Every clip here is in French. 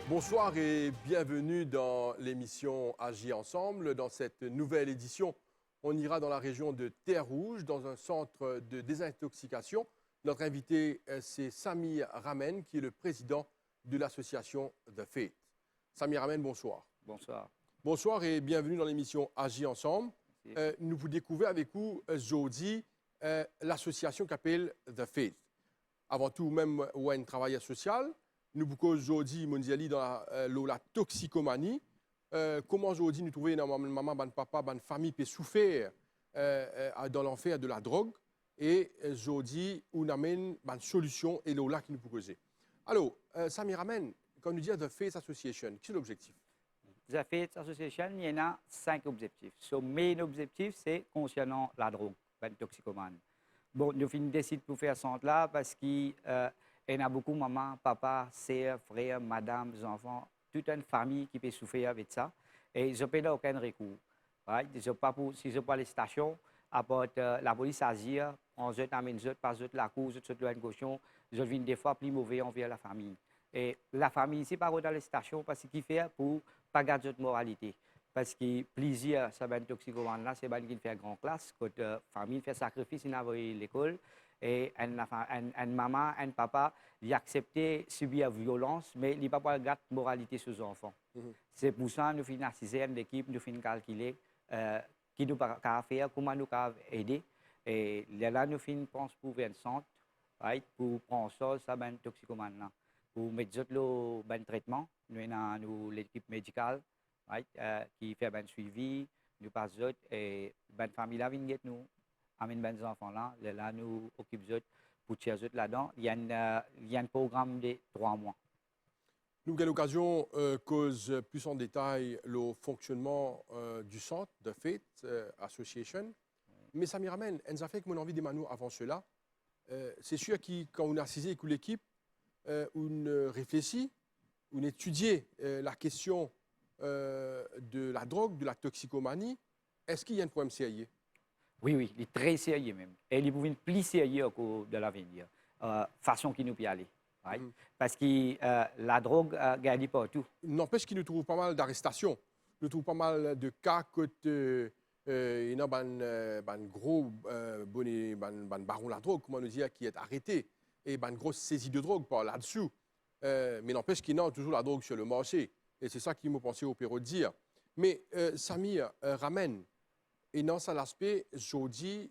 Bonsoir et bienvenue dans l'émission Agir ensemble. Dans cette nouvelle édition, on ira dans la région de Terre-Rouge, dans un centre de désintoxication. Notre invité, c'est Samir Ramen, qui est le président de l'association The Faith. Samir Ramen, bonsoir. Bonsoir. Bonsoir et bienvenue dans l'émission Agir ensemble. Nous vous découvrons avec vous aujourd'hui l'association qui s'appelle The Faith. Avant tout, même un travailleur social. Nous beaucoup aujourd'hui, mondiali dans la toxicomanie. Comment aujourd'hui nous trouver dans maman, ban papa, ban famille peut souffrir dans l'enfer de la drogue et aujourd'hui on amène une solution et là qui nous propose. Alors, Samir Ramen, quand nous dit The Faith Association, quel est l'objectif? The Faith Association, il y en a 5 objectifs. Le main objectif, c'est concernant la drogue, la toxicomane. Bon, nous avons décidé pour faire ça là parce qu'il y a beaucoup de maman, papa, sœurs, frères, madame, enfants, toute une famille qui peut souffrir avec ça. Et je n'ai aucun recours. Right? Si je pas les stations, la police agir, on se amène, pas la cour, je dois une caution, je viens des fois plus mauvais envers la famille. Et la famille ici, pas dans les stations, parce qu'il fait pour pas garder de moralité. Parce que plaisir, ça va être toxicomane là, c'est bien qu'il fait grande classe, quand la famille fait sacrifice, il a envoyé l'école. Et une maman, un papa, il accepte subir la violence, mais il n'a pas de moralité sur les enfants. C'est pour ça que nous finissons assister une équipe, nous finissons calculer qui nous peut faire, comment nous pouvons aider. Et là, nous finissons penser pour un centre, right, pour prendre ça, ben toxicomane là. Pour mettre le ben traitement, nous avons l'équipe médicale, right, qui fait un suivi, nous passons et ben famille là vient nous amène ben enfants là nous occupons pour tirer là-dedans. Il y a un programme de 3 mois. Nous avons l'occasion cause plus en détail le fonctionnement du centre de Faith Association. Mais Samir Ramen, nous a fait que mon envie de Manu avant cela. C'est sûr que quand on a assisté avec l'équipe, on réfléchit, on étudie la question de la drogue, de la toxicomanie. Est-ce qu'il y a un problème sérieux? Oui, il est très sérieux même. Et il est plus sérieux au cours de l'avenir. Façon qu'il nous peut aller. Right? Parce que la drogue gagne partout. N'empêche qu'il nous trouve pas mal d'arrestations. Nous trouve pas mal de cas que il y a un gros baron de la drogue, comment nous dire, qui est arrêté. Et une grosse saisie de drogue par là-dessous. Mais n'empêche qu'il y a toujours la drogue sur le marché. Et c'est ça qui m'a pensé au Pérou de dire. Mais Samir Ramen, et dans ça l'aspect, aujourd'hui,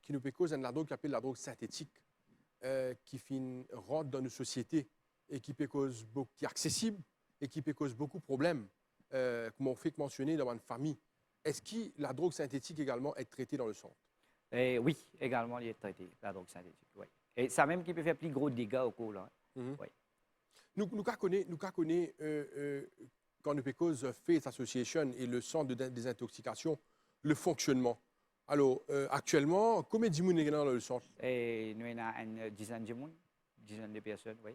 qui nous peut causer la drogue qui appelle la drogue synthétique, qui rentre dans nos sociétés et qui peut causer beaucoup, qui est accessible et qui peut causer beaucoup de problèmes, comme on fait mentionner dans une famille. Est-ce que la drogue synthétique également est traitée dans le centre? Oui, également, il est traité, la drogue synthétique. Oui. Et ça même qui peut faire plus gros dégâts au cours. Là. Oui. Nous connaissons, quand nous cause Faith Association et le centre de désintoxication, le fonctionnement. Alors, actuellement, combien de gens sont dans le centre? Et nous avons une dizaine de personnes, oui.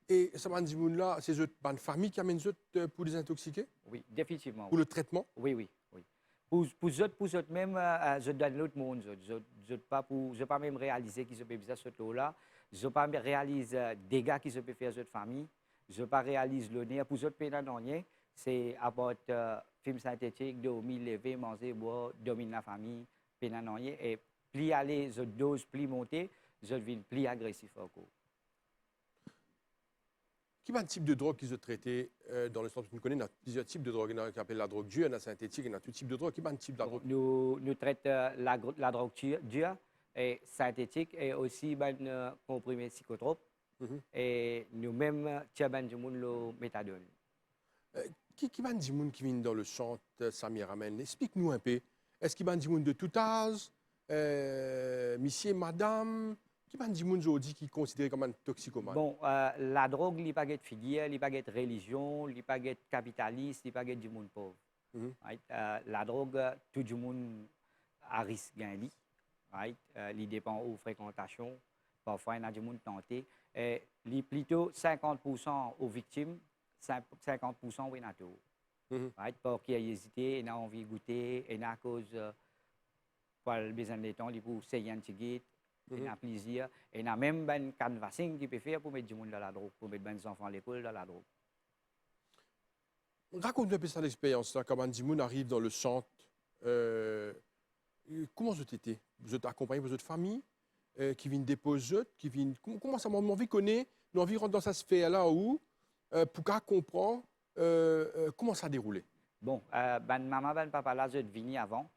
Et ces gens-là, c'est une famille qui amène pour désintoxiquer? Oui, définitivement. Pour le traitement? Oui. Pour eux même, je donne l'autre monde. Je ne peux pas même réaliser qu'ils se peut faire ce là. Je ne peux pas réaliser les dégâts qu'ils se peut faire cette famille. Je ne peux pas réaliser l'honneur. Pour eux, c'est à part film synthétique, dormir, lever, manger, boire, dominer la famille, et plus aller, je dose, plus monter, je deviens plus agressif encore. Quel est le type de drogue qu'ils ont traité dans le centre? Nous connaissons plusieurs types de drogue. Il y en a qui appellent la drogue dure, la synthétique, il y en a tout type de drogue. Quel est le type de drogue? Nous traitons la drogue dure et synthétique et aussi ben, comprimés psychotropes. Et nous-mêmes, tirons le méthadone. Qui est le gens qui viennent dans le centre, Samir Ramen? Explique-nous un peu. Est-ce qu'il y a des gens de tout âge, monsieur, madame? Qui est le gens aujourd'hui qui est considéré comme un toxicomane? Bon, la drogue, il n'y a pas de filière, il n'y a pas de religion, il n'y a pas de capitaliste, il n'y a pas de du monde pauvre. Right? La drogue, tout le monde a risque de gagner. Right? Il dépend de la fréquentation. Parfois, il y a des gens tentés. Il y a plutôt 50% aux victimes, 50% aux nataux. Right? Pour qui a hésité, il a envie de goûter, il a à cause pour le besoin de temps, il faut essayer un petit il a plaisir. Et il y a même un canvassing qui peut faire pour mettre du monde dans la drogue, pour mettre des enfants à l'école dans la drogue. Raconte-nous un peu ça l'expérience, là, quand Bandimoun arrive dans le centre. Euh, comment vous étiez? Vous êtes accompagné de votre famille qui vient déposer, qui vient... Comment ça m'a envie connaître, nous envie rentrer dans cette sphère-là où, pour qu'à comprendre comment ça a déroulé. Bon, ben maman, ben papa, là, je venu avant.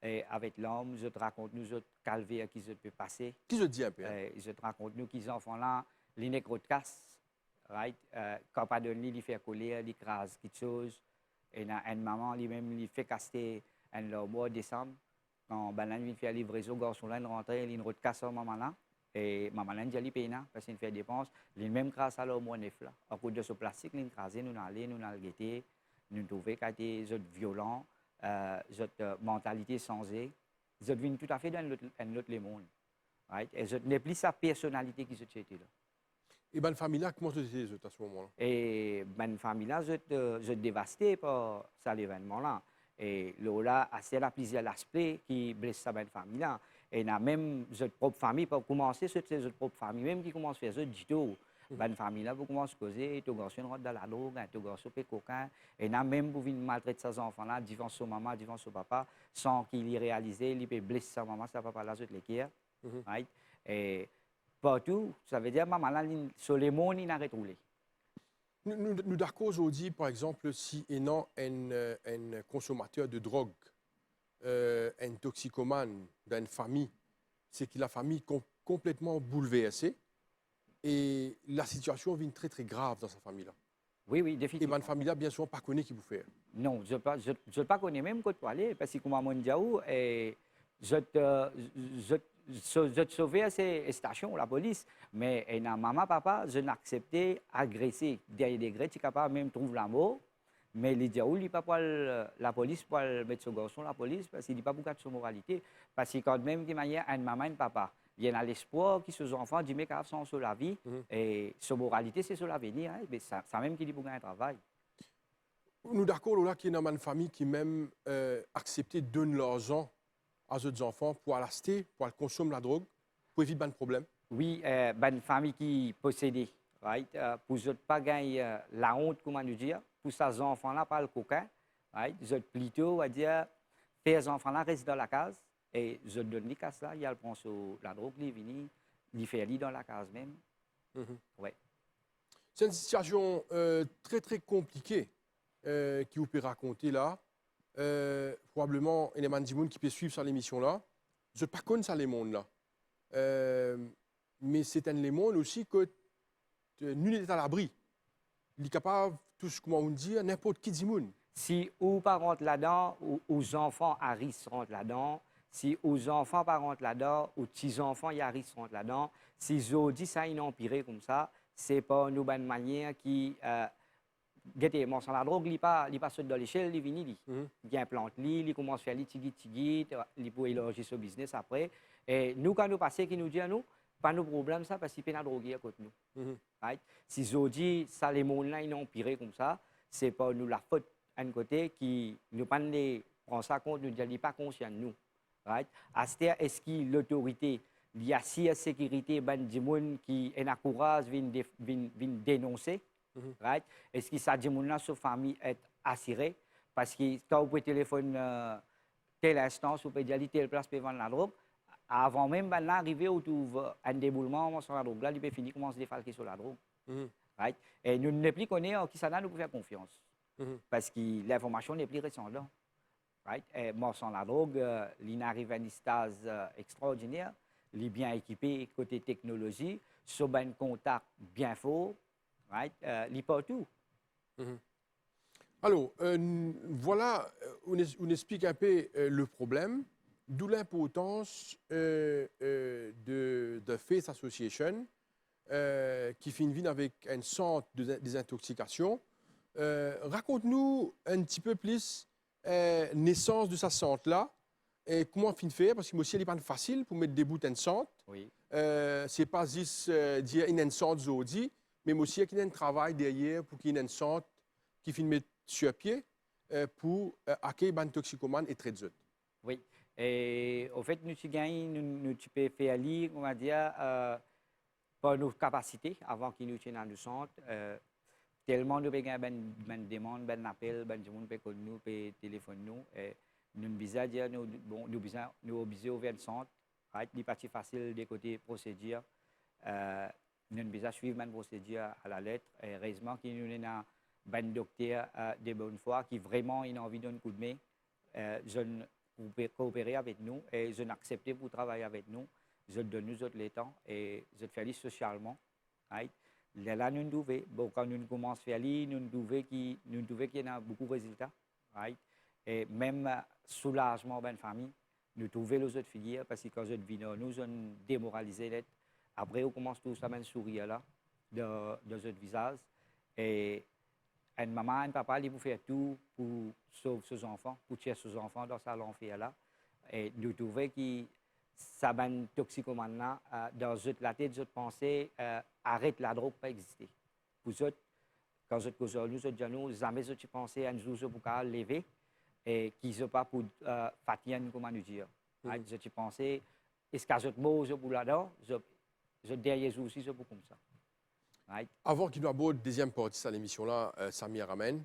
Et avec l'homme, je te raconte nous autres calvaires qui se peut passer. Qui se dit un peu? Hein? Je te raconte nous qu'ils enfants là, les nègres de casse, right? Quand pas donné, il fait coller, il crase quelque chose. Et une maman, lui-même, il fait casser un mois de décembre. Quand ben là, il fait la livraison, garçon là, il rentre, il route casse sur maman là. Et maman là, il paye parce qu'il fait dépenses. Il même crase à le mois neuf là. À cause de ce plastique, il crase, nous allons, nous allons guetter, nous trouvons qu'il y a des autres violents. Cette mentalité changée, je viens tout à fait dans un autre monde. Right? Et je n'ai plus sa personnalité qui se était là. Et ben famille-là, comment vous étiez à ce moment-là? Et ben famille-là, je dévasté par cet événement-là. Et là, c'est la plusieurs aspects qui blessent sa ben famille-là. Et il y a même notre propre famille, pour commencer, c'est notre propre famille, même qui commence à faire ça du tout. Ben famille là, vous commencez à causer, tu garçon rentre dans la drogue, tu garçon fait coquin, et là même vous venez maltraiter ses enfants là, devant son maman, devant son papa, sans qu'il y réalise, il peut blesser sa maman, sa papa là, je les quitte, right? Et partout, ça veut dire maman là, sur les mondes, il n'a retroulé. Nous d'accord aujourd'hui, par exemple, si un consommateur de drogue, un toxicomane dans une famille, c'est que la famille est complètement bouleversée. Et la situation vient très très grave dans sa famille-là. Oui, oui, définitivement. Et ma famille-là, bien sûr, pas connaît qui vous fait. Non, je ne pas connais même quoi aller, parce que comme on dit, je te sauvé à ces stations, la police, mais maman, papa, je n'acceptais agresser. Derrière des grès, tu es capable même trouver la mort, mais les diaouls, il n'y a pas la police pour mettre ce garçon, la police, parce qu'il n'y a pas beaucoup de moralité. Parce que quand même, il y a une maman et un papa. Il y a l'espoir que ces enfants disent qu'ils sont sur la vie. Et sa moralité, c'est sur l'avenir. Hein, mais ça même qui dit pour un travail. Nous d'accord là qu'il y a une famille qui même accepté de donner l'argent à d'autres enfants pour l'acheter, pour consommer la drogue, pour éviter un problème. Oui, une famille qui possédait, right? Pour ne pas gagner la honte, comment nous dire, pour ces enfants-là, pas le coquin, right? Plutôt, on va dire, faire les enfants-là rester dans la case. Et je donne les cases là, il prend sur la drogue, il vient, il fait dans la case même. Ouais. C'est une situation très très compliquée qui vous peut raconter là. Probablement, il y a des gens qui peuvent suivre sur l'émission là. Je ne connais pas ça les mondes là. Mais c'est un les mondes aussi que nul n'est à l'abri. Il est capable, tout ce comment on dit, n'importe qui dit monde. Si aux parents rentrent là-dedans, aux enfants à risque rentrent là-dedans, si aux enfants pas rentrent là-dedans, aux petits-enfants y risque rentrent là-dedans, si je dis ça, ils ont empiré comme ça, c'est pas une bonne manière qui... Gete, mon sans la drogue, il pas dans l'échelle, il vient, il implante, il commence à faire les tigit, il peut élargir son business après. Et nous, quand nous passons, qui nous dit à nous, pas de problème ça, parce qu'il peut la droguer à côté de nous. Right? Si je dis ça, les mondes là, ils ont empiré comme ça, c'est pas nous la faute à un côté qui nous prend ça compte, nous ne pas conscient de nous. Right? Est-ce que l'autorité, il y a si la sécurité, ben, des gens qui ont la courage, viennent dénoncer? Right? Est-ce que ça dit que sa famille est assurée? Parce que quand vous pouvez téléphoner telle instance, vous pouvez dire telle place pour vendre la drogue, avant même d'arriver où trouve un déboulement sur la drogue, là, il peut finir commencer à défalquer sur la drogue. Right? Et nous ne plus connaissons qui ça nous peut faire confiance. Parce que l'information n'est plus récente là. Right? Et moi, sans la drogue, il arrive à une stase extraordinaire, il est bien équipé côté technologie, sur un contact bien fort. Right? Il partout. Alors, voilà, on explique un peu le problème, d'où l'importance de Face Association, qui fait une vie avec un centre de désintoxication. Raconte-nous un petit peu plus naissance de ce centre-là, et comment on fait, parce que moi aussi, il n'est pas facile pour mettre des bouts d'un centre. Oui. C'est pas juste dire qu'il y a un centre aujourd'hui, mais aussi qu'il y a un travail derrière pour qu'il y ait un centre qui finit mettre sur pied pour accueillir les toxicomanes et traiter eux. Oui. Et au fait, nous pouvons faire lire, on va dire, par nos capacités avant qu'ils nous tiennent dans le centre. tellement nous avons ben demande, ben appel, ben du monde peut nous, peut téléphone nous. Et nous besoin dire nous besoin ouvrir le centre. Right? Il parti facile des côtés procédure. Nous besoin suivre une procédure à la lettre. Et heureusement qu'il nous a ben docteur de bonne foi qui vraiment a envie de donner un coup de main. Je pour coopérer avec nous et je accepté pour travailler avec nous. Je donne nous autres les temps et je fais socialement. Right? Là, nous devons, bon, quand nous commençons à faire, nous devons qu'il y a beaucoup de résultats. Right? Et même soulagement de la famille, nous trouvons les autres figures parce que quand je viens, nous sommes démoralisés. Après, on commence tout ça à sourire là, de notre visage. Et une maman et un papa, ils vont faire tout pour sauver ses enfants, pour tuer ses enfants dans sa l'enfer là. Et nous trouvons que ça ban toxicomane là, dans la tête, je pensais, arrête la drogue pas exister. Pour eux, quand je cause nous, jamais je pensais à un jour pour lever et qui ne pas pour fatiguer, comment nous dire. Je pensais, est-ce que je mange pour là-dedans, je derrière aussi, je pour comme ça. Right? Avant qu'il nous aborde deuxième partie de l'émission là, Samir Ramen,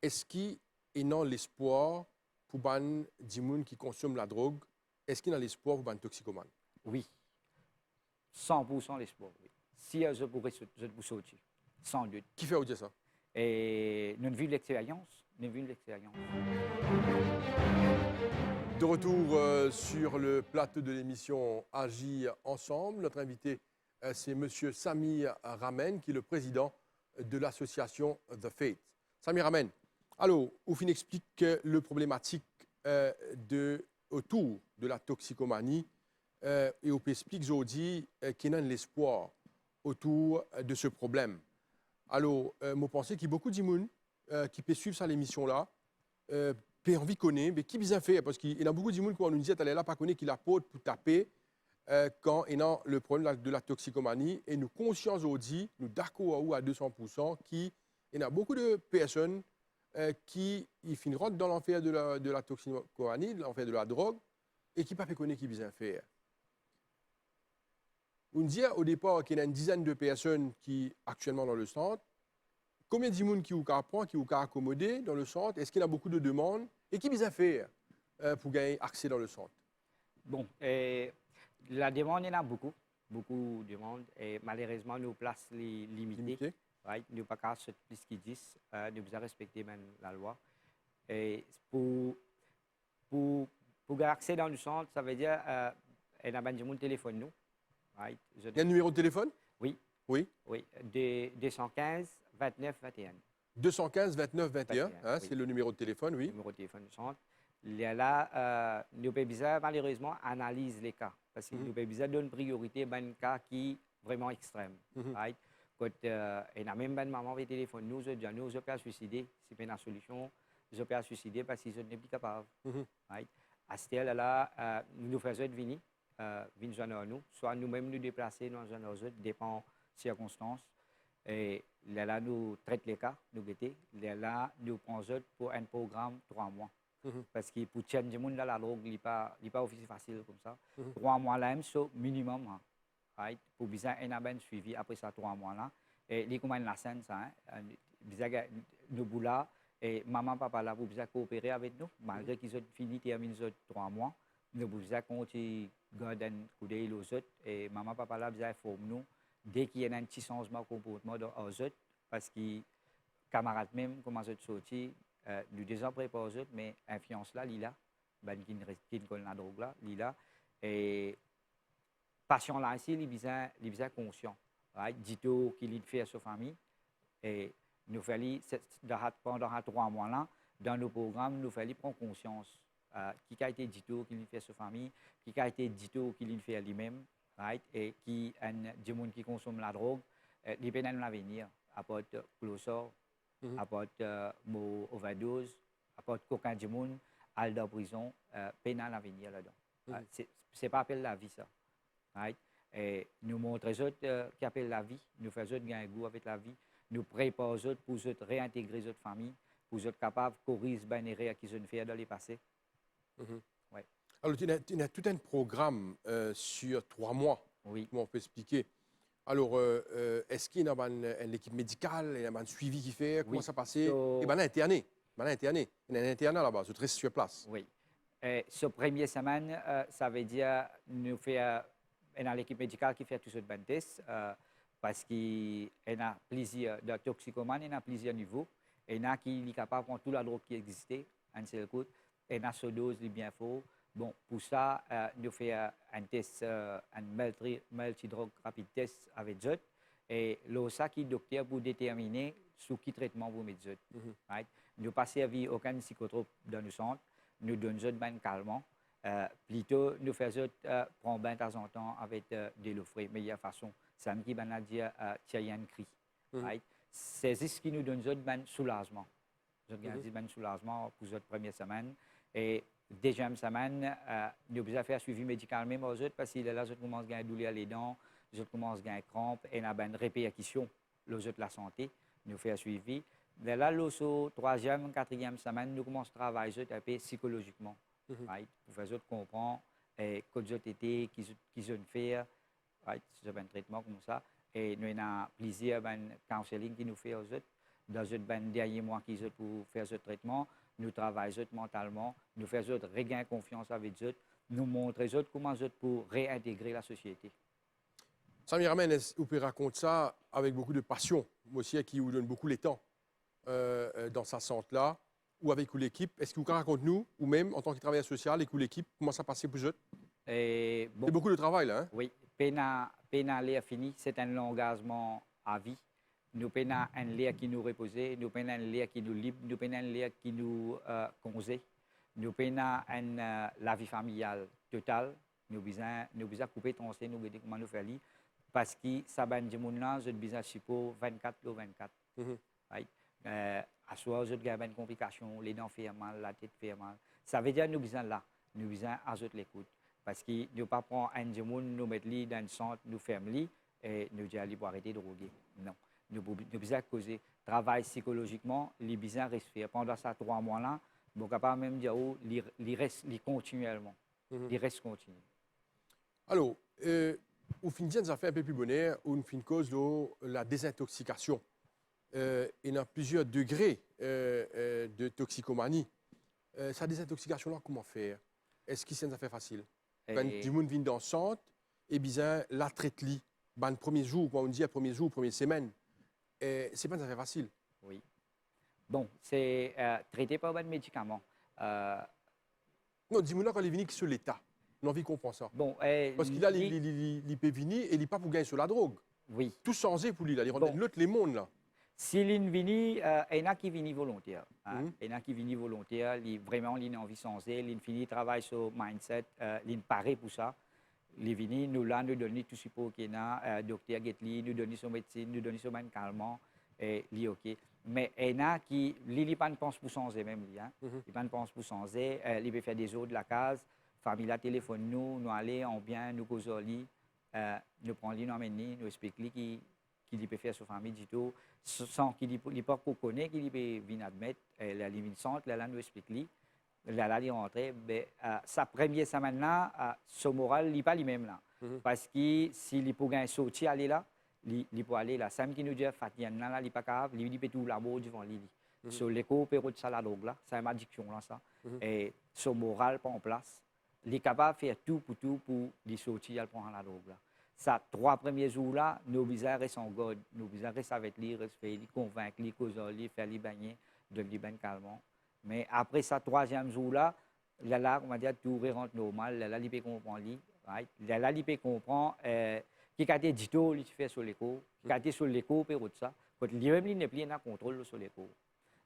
est-ce qu'il y a l'espoir pour les gens qui consomment la drogue? Est-ce qu'il y a l'espoir pour les toxicomanes? Oui, 100% l'espoir. Oui. Si je pourrais sortir, sans doute. Qui fait dire ça? Et nous vivons l'expérience. Nous vivons l'expérience. De retour sur le plateau de l'émission Agir ensemble. Notre invité, c'est M. Samir Ramen, qui est le président de l'association The Faith. Samir Ramen, alors, Oufine explique le problématique autour de la toxicomanie et on explique aujourd'hui qu'il y a de l'espoir autour de ce problème. Alors, je pense qu'il y a beaucoup de gens qui peuvent suivre cette émission-là, peuvent envie de connaître, mais qui bien fait, parce qu'il y a beaucoup de gens qui nous disent qu'elle est là, pas connaître qu'il a pour taper quand il y a le problème de la toxicomanie. Et nous sommes conscients aujourd'hui, nous sommes d'accord à 200%, qu'il y a beaucoup de personnes qui finiront dans l'enfer de la toxicomanie, l'enfer de la drogue, et qui ne peuvent pas connaître qui bien faire. On dit au départ qu'il y a une dizaine de personnes qui sont actuellement dans le centre. Combien de gens qui vous apprennent, qui vous accommoder dans le centre? Est-ce qu'il y a beaucoup de demandes? Et qui bien faire pour gagner accès dans le centre? Bon, la demande, il y en a beaucoup de demandes. Et malheureusement, nos places sont limitées. Right? Nous ne pouvons pas faire plus qu'ils disent. Nous devons respecter même la loi. Et pour gagner accès dans le centre, ça veut dire qu'il y a des gens qui téléphonent nous. Right? Il y a un numéro de téléphone? Oui. Oui. Oui. 215 29 21. 215 29 21, hein, oui. C'est le numéro de téléphone, oui. Le numéro de téléphone du centre. Là, nous avons malheureusement analyse les cas. Parce que nous avons donné priorité à un cas qui est vraiment extrême. Right? Quand il y a même une maman qui téléphone nous, je peux suicider. Si c'est une solution, je peux suicider parce que je n'ai plus capable. Right? À ce là nous faisons venir. Nous, soit nous-mêmes nous déplacer dans un autre, dépend des circonstances. Et là, nous traitons les cas, nous guettons. Là, nous prenons pour un programme 3 mois. Parce que pour changer le monde dans la drogue, il n'est pas aussi facile comme ça. 3 mois là, c'est minimum. Right? Pour bien un suivi après ça 3 mois là. Et il y a la scène, ça. Nous là. Et maman, papa là, pour bien coopérer avec nous, malgré qu'ils ont fini, terminé 3 mois. Nous devons continuer à garder un coup d'œil aux autres. Et maman, papa, là, ils forment nous. Dès qu'il y a un petit changement de comportement aux autres, parce que les camarades même commencent à sortir, nous déjà préparés aux autres, mais l'influence là, il a, qui ne connaît la drogue là, il a. Et patient là, ici, il est conscient. Dit-il qu'il fait à sa famille. Et nous fallait, pendant 3 mois là, dans nos programmes, nous fallait prendre conscience. Qui a été dit qu'il fait à sa famille, qui a été dit qu'il fait à lui-même, right? Et qui est des gens qui consomment la drogue, ils peuvent l'avenir, apporte clossor, apporte overdose, apporte cocaïne du monde, à la prison, peine l'avenir là-dedans. C'est pas appelé la vie ça. Right? Et nous montrons les autres qui appellent la vie, nous faisons gagner un goût avec la vie, nous préparons les autres pour réintégrer les autres familles, pour être capables de corriger les erreurs qu'ils ont fait dans le passé. Ouais. Alors, il y a tout un programme sur 3 mois, oui. comment on peut expliquer. Alors, est-ce qu'il y a une équipe médicale, il y a un suivi qui fait, comment Oui. ça passait? So- Et ben, interné. Ben, interné. Il y a un internat là-bas, je reste sur place. Oui. Et ce première semaine, ça veut dire nous fait on a l'équipe médicale qui fait tout ce de tests parce qu'il y a plusieurs de toxicomanes, il y a plusieurs niveaux. Il y en a qui sont capables de prendre toute la drogue qui existait, un seul coup. Il y en a ce dose qui est bien fort. Bon, pour ça, nous faisons un test, un multidrogue rapide test avec eux. Et là, ça qui est docteur pour déterminer sous qui traitement vous mettez eux. Right? Nous pas servi aucun psychotrope dans le centre. Nous donnons eux ben calmant. Plutôt, nous faisons prendre bain de temps en temps avec de l'eau fraîche, meilleure façon. C'est un qui va dire tiens un cri. Right? C'est ce qui nous donne un soulagement. Nous avons un soulagement pour cette première semaine. Et deuxième semaine, nous avons fait un suivi médical même aux autres parce que là, je commence à gagner douleur les dents, je commence à gagner crampes et on a une répercussion aux autres de la santé. Nous faisons un suivi. Mais là, la troisième, quatrième semaine, nous commençons à travailler un peu psychologiquement. Right? Pour faire autres comprendre que les autres étaient, qu'ils ont fait, right? C'est un traitement comme ça. Et nous avons plusieurs counseling qui nous fait aux autres. Dans les derniers mois qu'ils ont pour faire ce traitement, nous travaillons mentalement, nous faisons regain confiance avec eux, nous montrons comment ils pour réintégrer la société. Samir Amen, vous pouvez raconter ça avec beaucoup de passion, moi aussi, qui vous donne beaucoup de temps dans sa centre-là, ou avec l'équipe. Est-ce que vous racontez nous, ou même en tant que travailleur social, et l'équipe, comment ça passe pour eux? Et bon, c'est beaucoup de travail, là. Hein? Oui, pénal fini, c'est un engagement à vie. Nous prenons un lien qui nous repose, nous prenons un lien qui nous libre, nous prenons un lien qui nous conseille, nous prenons la vie familiale totale, nous besoin couper ton sein, nous besoin comment nous faire parce que ça va du monde là, je besoin support 24 sur 24. Right? À soi, je gagne une complication, les dents font mal, la tête fait mal. Ça veut dire nous besoin là, nous besoin à l'écoute. Parce que nous ne pas prendre un monde, nous mettre dans le centre, nous fermer et nous dire pour arrêter de droguer. Non. Nous besoin causer travail psychologiquement, les besoin reste faire. Pendant ces 3 mois-là, nous capable même dire il reste continuellement. Il reste continu. Alors, au fin de ça fait un peu plus bonheur, on fait une cause de la désintoxication. Il y a plusieurs degrés de toxicomanie. Cette désintoxication-là, comment faire? Est-ce que ça fait facile? Du monde vient dans le centre, et bien, la traite-li, le premier jour, comme on dit, le premier jour, première semaine, c'est pas ça fait facile. Oui. Bon, c'est traité par un médicament. Non, dis-moi quand il vient sur l'état. On a envie qu'on comprend ça. Bon, parce qu'il a il peut venir et il n'est pas pour gagner sur la drogue. Oui. Tout changé pour lui, là. Il rend l'autre les mondes, là. Si l'invini, il y en a qui viennent volontaire. Il y en a qui viennent volontaire, vraiment, ils ont envie de changer, ils finissent travail sur le mindset, ils parent pour ça. Ils viennent, nous là, nous donnons tout le support qu'il y a, docteur Getli, nous donnons son médecine, nous donnons son calmant, et ils OK. Mais il y en a qui, ils ne pensent pas pour changer même. Ils ne pensent pour changer, ils peuvent faire des autres de la case, famille la téléphone nous allons, on bien, nous causons, nous prenons, nous amenons, nous expliquons qu'il peut faire sur famille du tout, sans qu'il ne pas connaître, qu'il peut venir admettre, la limite centre, là, nous expliquons, là, il rentre, sa première semaine là, son moral n'est pas lui-même là. Parce que s'il peut gagner sortir, aller là, il peut aller là. Sam qui nous dit, Fatian, là, il n'est pas capable, il peut tout là-bas devant lui. Sur l'écho, peut de ça la drogue là, c'est une addiction là, ça. Et son moral pas en place. Il est capable de faire tout pour lui sortir, il prend la drogue là. Ça, 3 premiers jours-là, nous besoin rester en God, nous besoin rester avec lui, respecter lui, convaincre lui, causer lui, faire lui bagner, donner lui ben calmement. Mais après ça, 3e jour-là, là, on va dire, tout rentre normal, là, il peut comprendre lui, right? Là, il peut comprendre, qui a été dit tout, il fait sur l'écho, qui a été sur l'écho, puis tout ça. Quand lui-même, il n'est plus en contrôle sur l'écho,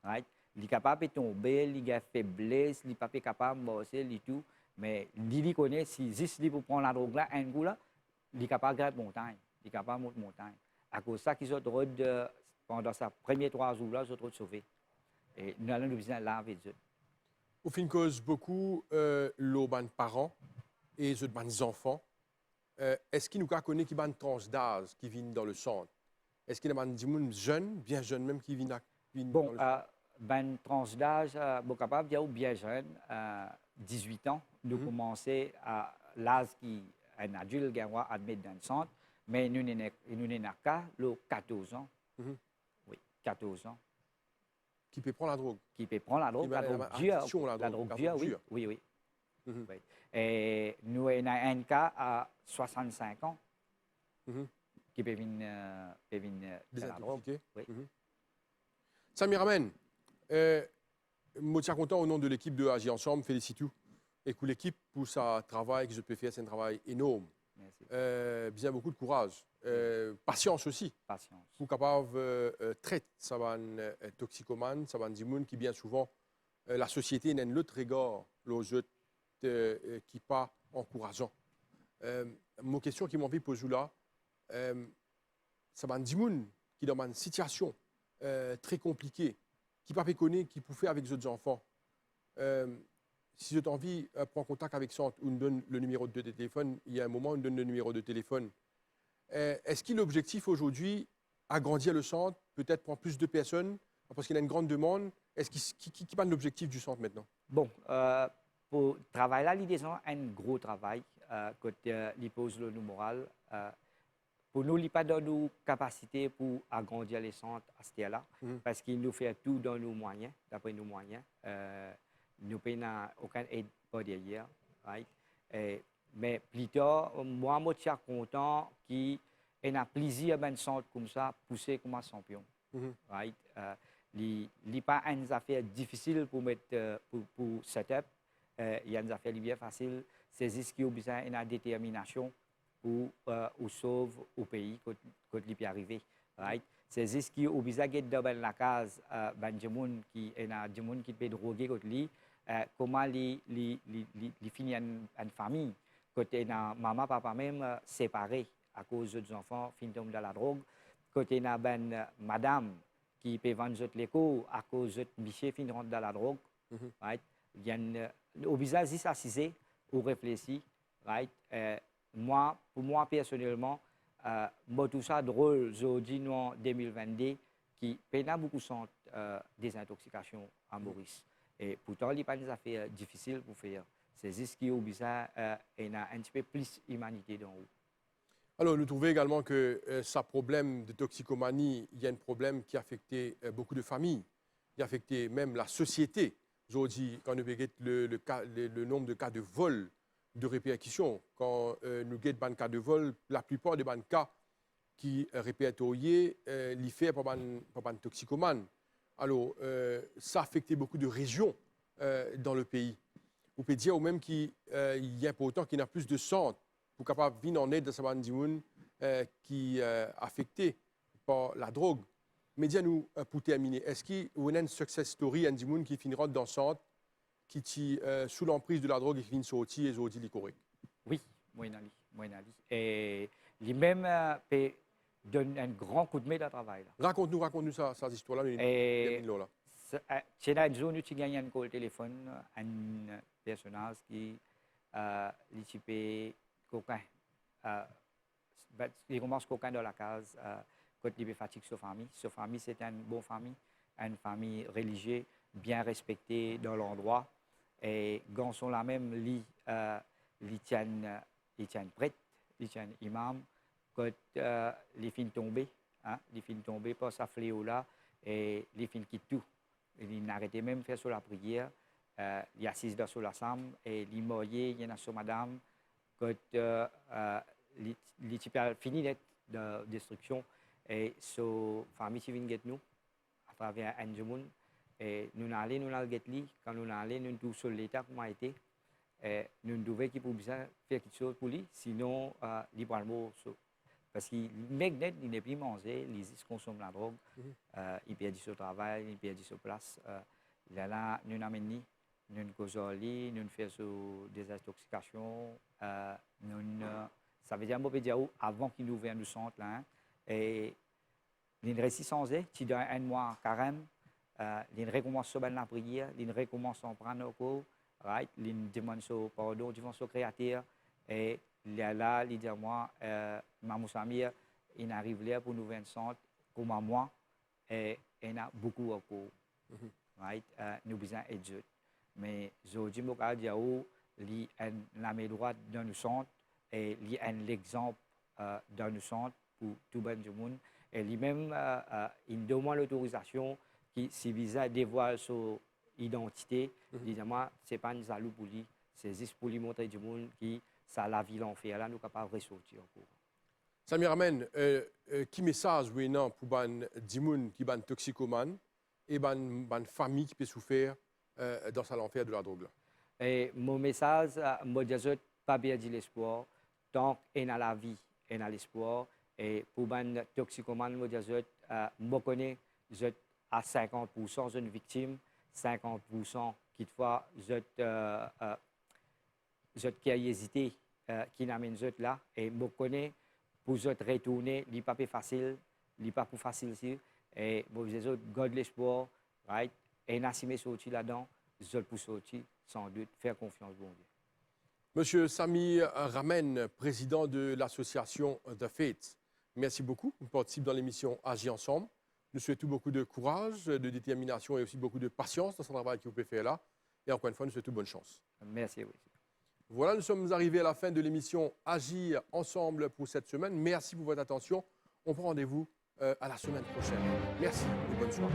right? Il est capable de tomber, il a faiblesse, il n'est pas capable de bosser, il tout. Mais il connaît, si juste il pour prendre la drogue là, un coup là, il est capable de grimper montagne. Il est capable de monter montagne. À cause de ça, qu'ils ont pendant ces premiers 3 jours-là, ils ont sauvé. Et nous allons nous besoin là avec eux. Au fin de cause, beaucoup les parents et les enfants, est-ce qu'ils nous connaissent qui ont une tranche d'âge qui viennent dans le centre? Est-ce qu'il y a des gens jeunes, bien jeunes même, qui viennent dans le centre? Une tranche d'âge, capable de dire bien jeune, 18 ans, de commencer à l'âge qui un adulte qui va admettre dans le centre. Mais nous n'avons qu'à 14 ans. Mhm. Oui, 14 ans. Qui peut prendre la drogue. Qui peut prendre la drogue, Qui va- la drogue addiction, dure. La drogue dure, oui. Oui, oui. Mhm. Oui. Et nous avons un cas à 65 ans Mhm. qui peut venir de la drogue. Désintoxiqué. Oui. Mhm. Samir Amen, je suis content au nom de l'équipe de Agir Ensemble, félicite vous. Et que l'équipe pour sa travail que je peux faire, c'est un travail énorme. Merci. Bien beaucoup de courage. Patience aussi. Patience. Pour capable traiter ça va toxicomane, ça va des qui bien souvent la société n'a l'autre regard les autres qui pas encourageant. Mon question qui m'envie poser là, ça va des qui dans une situation très compliquée, qui pas connaître, qui peut faire avec les autres enfants. Si je t'envie, prends contact avec ça, on donne le numéro de téléphone. Il y a un moment, on donne le numéro de téléphone. Est-ce qu'il est l'objectif aujourd'hui, agrandir le centre, peut-être prendre plus de personnes, parce qu'il y a une grande demande? Est-ce qui parle de l'objectif du centre maintenant? Bon, pour le travail là, l'idée c'est un gros travail côté il pose le moral. Pour nous, il n'y a pas de nos capacités pour agrandir les centres à ce là parce qu'il nous fait tout dans nos moyens, d'après nos moyens. Nous n'avons aucune aide par derrière. Right? Mais plus tard, moi, je suis content qu'il y ait un plaisir dans un centre comme ça, pousser comme un champion. Right? Il n'est pas une affaire difficile pour mettre pour setup. Il y a une affaire bien facile. C'est juste qu'il y a besoin d'une détermination pour sauver au pays quand il peut arriver. Right? C'est juste qu'il y a besoin de la case des gens qui peuvent droguer contre lui. Comment il finit une famille. Côté maman, papa même séparés à cause des enfants finissent dans la drogue. Côté madame qui peut vendre l'écho à cause de monsieur finit dans la drogue. Right? Il y a au visage juste assisé ou réfléchi. Right? Pour moi personnellement, tout ça drôle aujourd'hui en 2022 qui peine beaucoup de désintoxication à Maurice. Et pourtant, il n'y a pas des affaires difficiles pour faire. C'est juste qu'il y a besoin un petit peu plus d'humanité dans vous. Alors, nous trouvons également que ce problème de toxicomanie, il y a un problème qui a affecté beaucoup de familles, qui a affecté même la société. Aujourd'hui, quand nous regardons le nombre de cas de vol, de répercussions, quand nous regardons les cas de vol, la plupart des cas qui répertoriés, l'y fait par un toxicomane. Alors, ça a affecté beaucoup de régions dans le pays. Vous pouvez dire au même qu'il y a pourtant qu'il y a plus de centres pour capable venir en aide de ces gens qui sont affectés par la drogue. Mais dis-nous, pour terminer, est-ce qu'il y a une success story, un gens qui finira dans le centre, qui est sous l'emprise de la drogue et qui finit sortir et sortir les corrects? Oui, moi, et lui-même peut donner un grand coup de main de travail. Raconte-nous ça, cette histoire-là. C'est une zone où tu gagnes un call téléphone, un personnage qui est coquin. Il commence coquin dans la case quand il fatigue sa famille. Sa famille, c'est une bonne famille, une famille religieuse, bien respectée dans l'endroit. Et quand sont là même, ils tiennent prêtre, ils tiennent imam. Quand les filles tombent, les filles tombent par sa fléau-là, et les filles quittent tout. Ils n'arrêtent même de faire sur la prière. Ils assisent sur la chambre et ils mourent, il y en a sur madame. Quand les types fini de destruction, et sa famille vient guetter nous à travers un monde. Et nous allons nous guetter quand nous allons nous tous sur l'état comme a été. Nous devons qu'il faut bien faire quelque chose pour lui, sinon il va le mort. Parce qu'il il n'est plus mangé, il consomme la drogue, il perd son travail, il perd sa place. Là, nous amenons, nous causons, nous faisons des intoxications. Ça veut dire, avant qu'il nous vienne du centre, là, et il réussit sans eux, tu donnes un mois carême, il recommence à la prière, il recommence à prendre au cours, right? Il demande pardon devant son créateur, et là, il dit à moi, Mamou Samir, il arrive là pour nous venir centre, comme moi, et il y a beaucoup au cours. Right? Nous besoin d'aider. Mais aujourd'hui, je dis il y a la main droite dans le centre et il y a l'exemple dans le centre pour tout le monde. Et lui-même, il demande l'autorisation qui, si visa dévoile son identité, évidemment, ce n'est pas une jaloux pour lui, c'est juste pour lui montrer du monde qui, ça la vie l'enfer, là, nous sommes capables de ressortir encore. Samir Ramen, qui message oui, non, pour les gens qui sont toxicomanes et les familles qui peuvent souffrir dans l'enfer de la drogue? Et mon message, moi, je ne pas perdre l'espoir. Tant qu'on a la vie, on a l'espoir. Et pour les toxicomanes, moi, je connais à 50% une victime, 50% qui fois qui a hésité, qui n'amène là. Et je connais pour retourner, ce n'est pas facile, ce n'est pas plus facile ici. Et moi, je garde l'espoir, right? Et n'assumer sortir là-dedans, je peux sortir sans doute, faire confiance au bon Dieu. Monsieur Samir Ramen, président de l'association The Faith, merci beaucoup. Vous participez dans l'émission Agir ensemble. Nous souhaitons beaucoup de courage, de détermination et aussi beaucoup de patience dans ce travail que vous pouvez faire là. Et encore une fois, nous souhaitons bonne chance. Merci. Oui. Voilà, nous sommes arrivés à la fin de l'émission Agir ensemble pour cette semaine. Merci pour votre attention. On prend rendez-vous à la semaine prochaine. Merci et bonne soirée.